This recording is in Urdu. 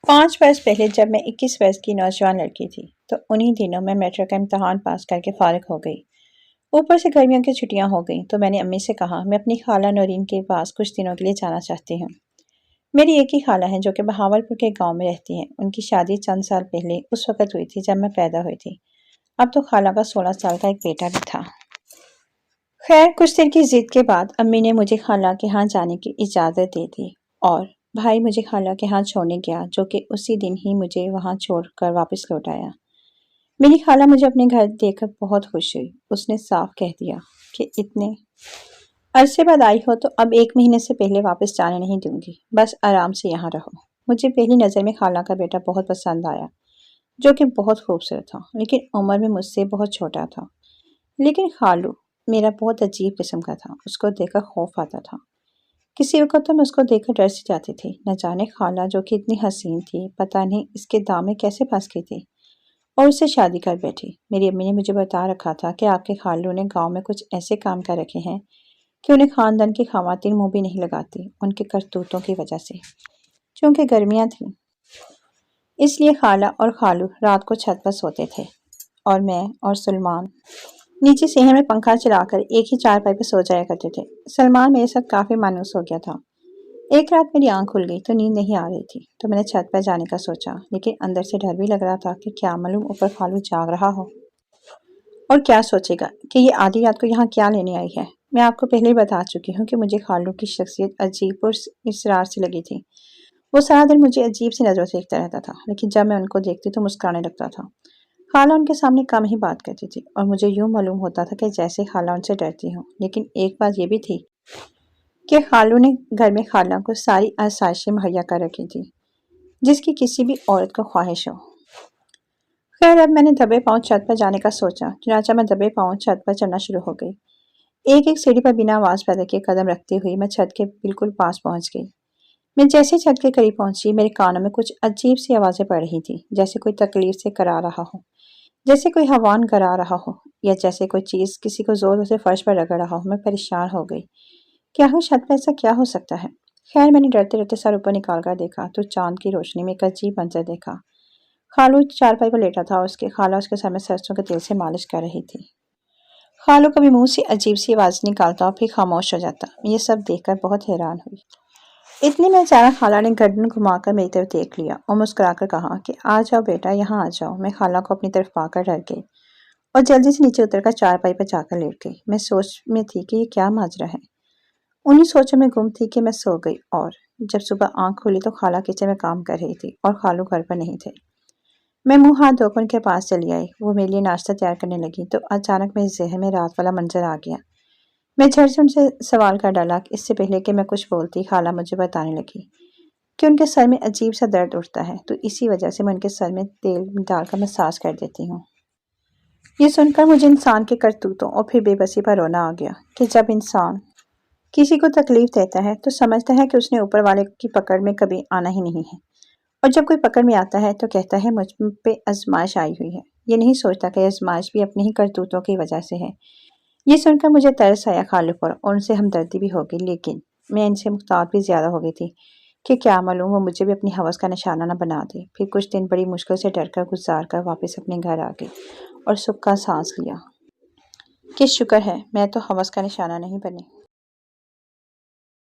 5 برس پہلے جب میں 21 برس کی نوجوان لڑکی تھی تو انہی دنوں میں میٹرک کا امتحان پاس کر کے فارغ ہو گئی۔ اوپر سے گرمیوں کی چھٹیاں ہو گئیں تو میں نے امی سے کہا میں اپنی خالہ نورین کے پاس کچھ دنوں کے لیے جانا چاہتی ہوں۔ میری ایک ہی خالہ ہیں جو کہ بہاولپور کے گاؤں میں رہتی ہیں۔ ان کی شادی چند سال پہلے اس وقت ہوئی تھی جب میں پیدا ہوئی تھی۔ اب تو خالہ کا 16 سال کا ایک بیٹا بھی تھا۔ خیر کچھ دیر کی ضد کے بعد امی نے مجھے خالہ کے ہاں جانے کی اجازت دے دی اور بھائی مجھے خالہ کے ہاں چھوڑنے گیا جو کہ اسی دن ہی مجھے وہاں چھوڑ کر واپس لوٹ آیا۔ میری خالہ مجھے اپنے گھر دیکھ کر بہت خوش ہوئی۔ اس نے صاف کہہ دیا کہ اتنے عرصے بعد آئی ہو تو اب 1 مہینے سے پہلے واپس جانے نہیں دوں گی، بس آرام سے یہاں رہو۔ مجھے پہلی نظر میں خالہ کا بیٹا بہت پسند آیا جو کہ بہت خوبصورت تھا لیکن عمر میں مجھ سے بہت چھوٹا تھا۔ لیکن خالو میرا بہت عجیب قسم کا تھا، اس کو دیکھ کر خوف آتا تھا۔ کسی وقت تو میں اس کو دیکھ کر ڈر سی جاتی تھی، نہ جانے خالہ جو کہ اتنی حسین تھی پتہ نہیں اس کے دام میں کیسے پھنس گئی تھی اور اس سے شادی کر بیٹھی۔ میری امی نے مجھے بتا رکھا تھا کہ آپ کے خالو نے گاؤں میں کچھ ایسے کام کر رکھے ہیں کہ انہیں خاندان کی خواتین منہ بھی نہیں لگاتی ان کے کرتوتوں کی وجہ سے۔ چونکہ گرمیاں تھیں اس لیے خالہ اور خالو رات کو چھت پر سوتے تھے اور میں اور سلمان نیچے صحن میں پنکھا چلا کر ایک ہی چارپائی پہ سو جایا کرتے تھے۔ سلمان میرے ساتھ کافی مانوس ہو گیا تھا۔ ایک رات میری آنکھ کھل گئی تو نیند نہیں آ رہی تھی تو میں نے چھت پر جانے کا سوچا، لیکن اندر سے ڈر بھی لگ رہا تھا کہ کیا معلوم اوپر خالو جاگ رہا ہو اور کیا سوچے گا کہ یہ آدھی رات کو یہاں کیا لینے آئی ہے۔ میں آپ کو پہلے ہی بتا چکی ہوں کہ مجھے خالو کی شخصیت عجیب اور اسرار سی لگی تھی۔ وہ سارا دن مجھے عجیب سی نظروں سے دیکھتا رہتا تھا لیکن جب میں ان کو دیکھتی تو مسکرانے لگتا تھا۔ خالہ ان کے سامنے کم ہی بات کرتی تھی اور مجھے یوں معلوم ہوتا تھا کہ جیسے خالہ ان سے ڈرتی ہوں، لیکن ایک بات یہ بھی تھی کہ خالو نے گھر میں خالہ کو ساری آسائشیں مہیا کر رکھی تھی جس کی کسی بھی عورت کو خواہش ہو۔ خیر اب میں نے دبے پاؤں چھت پر جانے کا سوچا، چنانچہ میں دبے پاؤں چھت پر چڑھنا شروع ہو گئی۔ ایک ایک سیڑھی پر بنا آواز پیدا کیے قدم رکھتے ہوئی میں چھت کے بالکل پاس پہنچ گئی۔ میں جیسے چھت کے قریب پہنچی میرے کانوں میں کچھ عجیب سی آوازیں پڑ رہی تھیں، جیسے کوئی تکلیف سے کرا رہا ہو، جیسے کوئی حیوان گرا رہا ہو یا جیسے کوئی چیز کسی کو زور سے فرش پر رگڑ رہا ہو۔ میں پریشان ہو گئی، کیا ہو چھت پر ایسا کیا ہو سکتا ہے؟ خیر میں نے ڈرتے ڈرتے سر اوپر نکال کر دیکھا تو چاند کی روشنی میں ایک عجیب منظر دیکھا۔ خالو چارپائی پر لیٹا تھا اور اس کے خالہ اس کے سر میں سرسوں کے تیل سے مالش کر رہی تھی۔ خالو کبھی منہ سے عجیب سی آواز نکالتا اور پھر خاموش ہو جاتا۔ یہ سب دیکھ کر بہت حیران ہوئی۔ اتنے میں اچانک خالہ نے گردن گھما کر میری طرف دیکھ لیا اور مسکرا کر کہا کہ آ جاؤ بیٹا یہاں آ جاؤ۔ میں خالہ کو اپنی طرف پا کر ڈر گئی اور جلدی سے نیچے اتر کر چارپائی پر جا کر لیٹ گئی۔ میں سوچ میں تھی کہ یہ کیا ماجرا ہے، انہی سوچوں میں گم تھی کہ میں سو گئی اور جب صبح آنکھ کھلی تو خالہ کچن میں کام کر رہی تھی اور خالو گھر پر نہیں تھے۔ میں منہ ہاتھ دھو کر ان کے پاس چلی آئی، وہ میرے لیے ناشتہ تیار کرنے لگی تو اچانک میرے ذہن میں رات والا منظر آ گیا۔ میں جھٹ سے ان سے سوال کر ڈالا کہ اس سے پہلے کہ میں کچھ بولتی خالہ مجھے بتانے لگی کہ ان کے سر میں عجیب سا درد اٹھتا ہے تو اسی وجہ سے میں ان کے سر میں تیل ڈال کر مساج کر دیتی ہوں۔ یہ سن کر مجھے انسان کے کرتوتوں اور پھر بے بسی پر رونا آ گیا کہ جب انسان کسی کو تکلیف دیتا ہے تو سمجھتا ہے کہ اس نے اوپر والے کی پکڑ میں کبھی آنا ہی نہیں ہے، اور جب کوئی پکڑ میں آتا ہے تو کہتا ہے مجھ پہ آزمائش آئی ہوئی ہے۔ یہ نہیں سوچتا کہ آزمائش بھی اپنے ہی کرتوتوں کی وجہ سے ہے۔ یہ سن کر مجھے ترس آیا خالو پر اور ان سے ہمدردی بھی ہو گئی، لیکن میں ان سے محتاط بھی زیادہ ہو گئی تھی کہ کیا معلوم وہ مجھے بھی اپنی ہوس کا نشانہ نہ بنا دے۔ پھر کچھ دن بڑی مشکل سے ڈر کر گزار کر واپس اپنے گھر آ گئی اور سکھ کا سانس لیا کہ شکر ہے میں تو ہوس کا نشانہ نہیں بنی۔